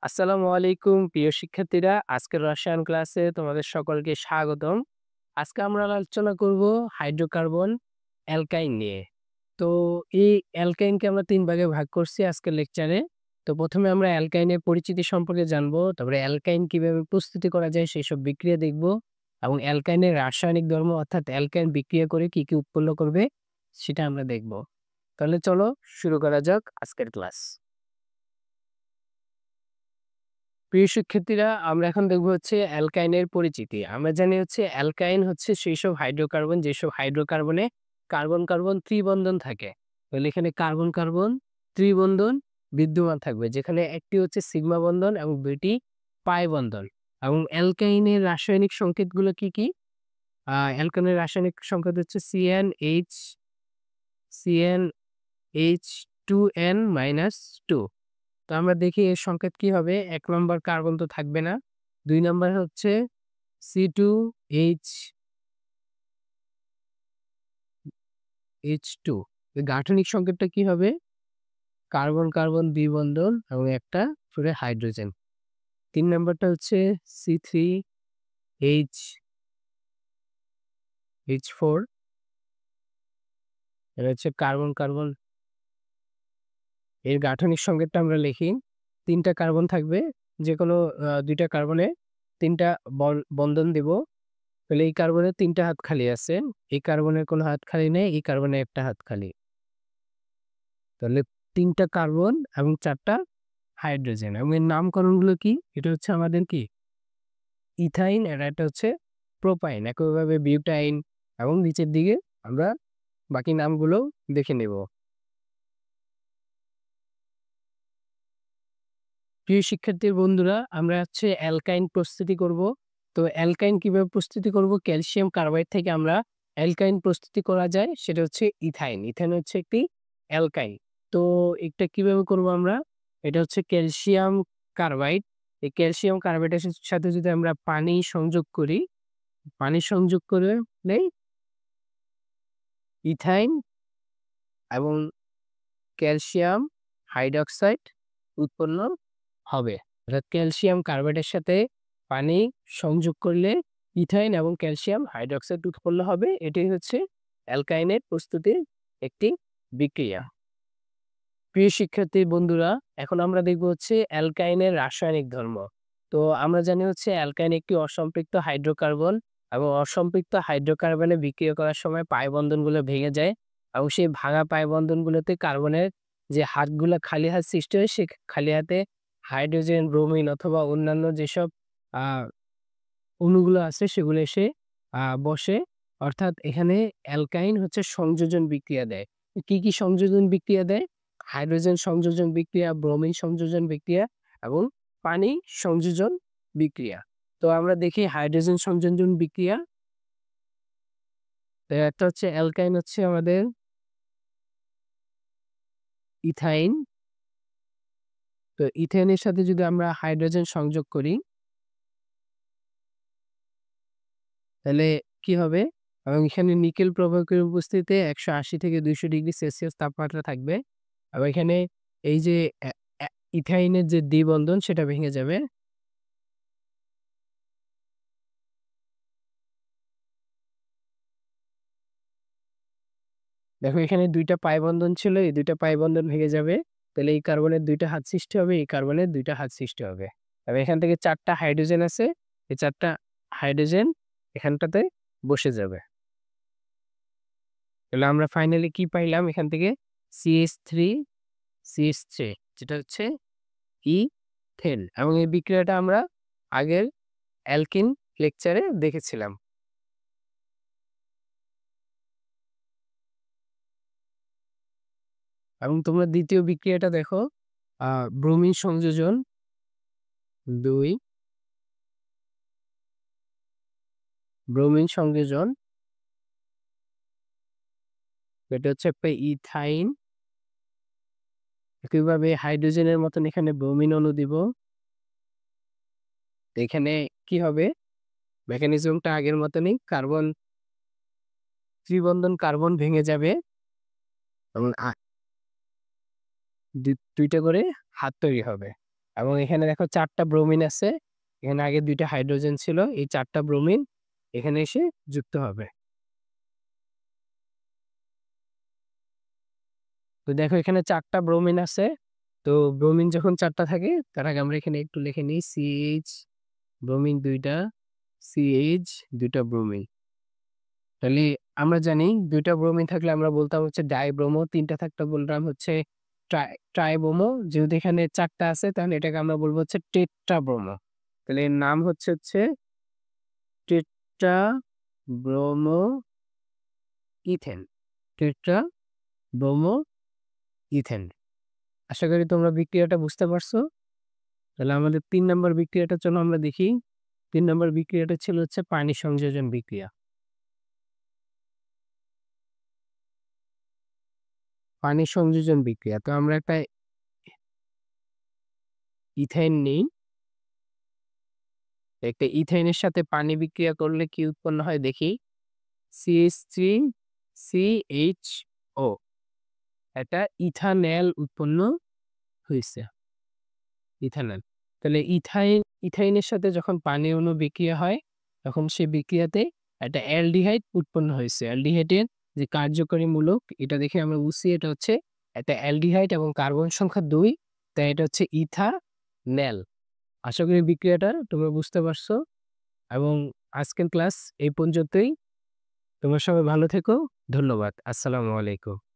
আসসালামু আলাইকুম প্রিয় শিক্ষার্থীরা। আজকের রসায়ন ক্লাসে তোমাদের সকলকে স্বাগতম। আজকে আমরা আলোচনা করব হাইড্রোকার্বন অ্যালকাইন নিয়ে। তো এই অ্যালকাইনকে আমরা ৩ ভাগে ভাগ করছি আজকের লেকচারে। তো ১ম এ আমরা অ্যালকাইনের পরিচিতি সম্পর্কে জানবো। তারপরে অ্যালকাইন কিভাবে প্রস্তুতি করা যায় সেসব বিক্রিয়া দেখব এবং অ্যালকাইনের রাসায়নিক ধর্ম অর্থাৎ অ্যালকাইন বিক্রিয়া করে কি, কি উৎপন্ন করবে সেটা আমরা দেখব। তাহলে চলো শুরু করা যাক আজকের ক্লাস। প্রিয় শিক্ষার্থীরা, আমরা এখন দেখব হচ্ছে অ্যালকাইনের পরিচিতি। আমরা জানি হচ্ছে অ্যালকাইন হচ্ছে সেইসব হাইড্রোকার্বন যেসব হাইড্রোকার্বনে কার্বন কার্বন ত্রিবন্ধন থাকে। তাহলে এখানে কার্বন কার্বন ত্রিবন্ধন বিদ্যমান থাকবে, যেখানে একটি হচ্ছে সিগমা বন্ধন এবং দুইটি পাই বন্ধন। এবং অ্যালকাইনের রাসায়নিক সংকেতগুলো কি কি? অ্যালকাইনের রাসায়নিক সংকেত হচ্ছে CnH2n-2। তো আমরা দেখি এর সংকেত কি হবে। ১ নম্বর কার্বন তো থাকবে না। ২ নম্বর হচ্ছে C2H2। এর গাঠনিক সংকেতটা কি হবে? কার্বন কার্বন দ্বিবন্ধন এবং একটা করে হাইড্রোজেন। ৩ নাম্বারটা হচ্ছে C3H4। এটা হচ্ছে কার্বন কার্বন। এর গাঠনিক সংকেতটা আমরা লিখি। ৩ টা কার্বন থাকবে। যেকোনো ২ টা কার্বনে ৩ টা বন্ধন দিব। তাহলে এই কার্বনের ৩ টা হাত খালি আছে। এই কার্বনের কোনো হাত খালি নেই। এই কার্বনের একটা হাত খালি। তাহলে ৩ টা কার্বন এবং ৪ টা হাইড্রোজেন এবং এর নামকরণগুলো কি? এটা হচ্ছে আমাদের কি? ইথাইন, আর এটা হচ্ছে প্রোপাইন। একইভাবে বিউটাইন এবং নিচের দিকে আমরা বাকি নামগুলো দেখে নেব। প্রিয় শিক্ষার্থীর বন্ধুরা, আমরা হচ্ছে অ্যালকাইন প্রস্তুতি করব। তো অ্যালকাইন কিভাবে প্রস্তুতি করব? ক্যালসিয়াম কার্বাইড থেকে আমরা অ্যালকাইন প্রস্তুতি করা যায়, সেটা হচ্ছে ইথাইন। ইথাইন হচ্ছে একটি অ্যালকাইন। তো এটা কিভাবে করব আমরা? এটা হচ্ছে ক্যালসিয়াম কার্বাইড। এই ক্যালসিয়াম কার্বাইডের সাথে যদি আমরা পানি সংযোগ করি, পানি সংযোগ করলেই ইথাইন এবং ক্যালসিয়াম হাইড্রক্সাইড উৎপন্ন হবে। অর্থাৎ ক্যালসিয়াম কার্বাইডের সাথে পানি সংযোগ করলে ইথাইন এবং ক্যালসিয়াম হাইড্রক্সাইড উৎপন্ন হবে। এটাই হচ্ছে অ্যালকাইনের প্রস্তুতির একটি বিক্রিয়া। প্রিয় শিক্ষার্থী বন্ধুরা, এখন আমরা দেখব হচ্ছে অ্যালকাইনের রাসায়নিক ধর্ম। তো আমরা জানি হচ্ছে অ্যালকাইন একটি অসম্পৃক্ত হাইড্রোকার্বন এবং অসম্পৃক্ত হাইড্রোকার্বনে বিক্রিয়া করার সময় পাই বন্ধনগুলো ভেঙে যায় এবং সেই ভাঙা পাই বন্ধনগুলোতে কার্বনের যে হাতগুলো খালি হাত সৃষ্টি হয়, সে খালি হাতে হাইড্রোজেন, ব্রোমিন অথবা অন্যান্য যেসব আহ অণুগুলো আছে সেগুলো এসে বসে। অর্থাৎ এখানে অ্যালকাইন হচ্ছে সংযোজন বিক্রিয়া দেয়। কি, কি সংযোজন বিক্রিয়া দেয়? হাইড্রোজেন সংযোজন বিক্রিয়া, ব্রোমিন সংযোজন বিক্রিয়া এবং পানি সংযোজন বিক্রিয়া। তো আমরা দেখি হাইড্রোজেন সংযোজন বিক্রিয়া। তো একটা হচ্ছে অ্যালকাইন হচ্ছে আমাদের ইথাইন। তো ইথাইনের সাথে যদি আমরা হাইড্রোজেন সংযোগ করি তাহলে কি হবে? এবং এখানে নিকেল প্রবাহকের উপস্থিতিতে ১৮০ থেকে ২০০ ডিগ্রি সেলসিয়াস তাপমাত্রা থাকবে। এবং এখানে এই যে অ্যা অ্যা ইথাইনের যে দ্বিবন্ধন সেটা ভেঙে যাবে। দেখো এখানে ২ টা পাই বন্ধন ছিল, এই ২ টা পাই বন্ধন ভেঙে যাবে। তাহলে এই কার্বনের ২ টা হাত সৃষ্টি হবে, এই কার্বনের ২ টা হাত সৃষ্টি হবে। এবং এখান থেকে ৪ টা হাইড্রোজেন আছে। এই ৪ টা হাইড্রোজেন এখানটাতে বসে যাবে। তাহলে আমরা ফাইনালি কি পাইলাম এখান থেকে? CH3 CH3 যেটা হচ্ছে ইথেন। এবং এই বিক্রিয়াটা আমরা আগের অ্যালকিন লেকচারে দেখেছিলাম। এবং তোমরা দ্বিতীয় বিক্রিয়াটা দেখো, ব্রোমিন সংযোজন ২, ব্রোমিন সংযোজন, এটা হচ্ছে একটা ইথাইন। একইভাবে হাইড্রোজেনের মতন এখানে ব্রোমিন অণু দিব। এখানে কি হবে? মেকানিজমটা আগের মতনই, কার্বন ত্রিবন্ধন কার্বন ভেঙে যাবে এবং ২ টা করে হাত তৈরি হবে। এবং এখানে দেখো ৪ টা ব্রোমিন আছে। এখানে আগে ২ টা হাইড্রোজেন ছিল। এই ৪ টা ব্রোমিন এখানে এসে যুক্ত হবে। তো দেখো এখানে ৪ টা ব্রোমিন আছে। তো ব্রোমিন যখন ৪ টা থাকে তার আগে আমরা এখানে একটু লিখে নিই CH ব্রোমিন ২ টা, CH ২ টা ব্রোমিন। তাহলে আমরা জানি ২ টা ব্রোমিন থাকলে আমরা বলতাম হচ্ছে ডাইব্রোমো, ৩ টা থাকলে বলতাম হচ্ছে ট্রাইব্রোমো। যেহেতু এখানে ৪ টা আছে তাহলে এটাকে আমরা বলব হচ্ছে টেট্রাব্রোমো। তাহলে এর নাম হচ্ছে টেট্রাব্রোমো ইথেন। Tetrabromo ethane. আশা করি তোমরা বিক্রিয়াটা বুঝতে পারছো। তাহলে আমাদের ৩ নম্বর বিক্রিয়াটা চলো আমরা দেখি। ৩ নম্বর বিক্রিয়াটা ছিল হচ্ছে পানি সংযোজন বিক্রিয়া। পানি সংযোজন বিক্রিয়া। তো আমরা একটা ইথাইন নিই। একটা ইথাইনের সাথে পানি বিক্রিয়া করলে কি উৎপন্ন হয় দেখি। CH3CHO একটা ইথানল উৎপন্ন হইছে। ইথানল। তাহলে ইথাইনের সাথে যখন পানি অণু বিক্রিয়া হয় তখন সেই বিক্রিয়াতে একটা অ্যালডিহাইড উৎপন্ন হয়েছে। অ্যালডিহাইডের যে কার্যকরী মূলক এটা দেখে আমরা বুঝছি এটা হচ্ছে একটা অ্যালডিহাইড এবং কার্বন সংখ্যা ২, তাই এটা হচ্ছে ইথানল। আশা করি বিক্রিয়াটা তোমরা বুঝতে পারছো এবং আজকের ক্লাস এই পর্যন্তই। তোমরা সবাই ভালো থেকো। ধন্যবাদ। আসসালামু আলাইকুম।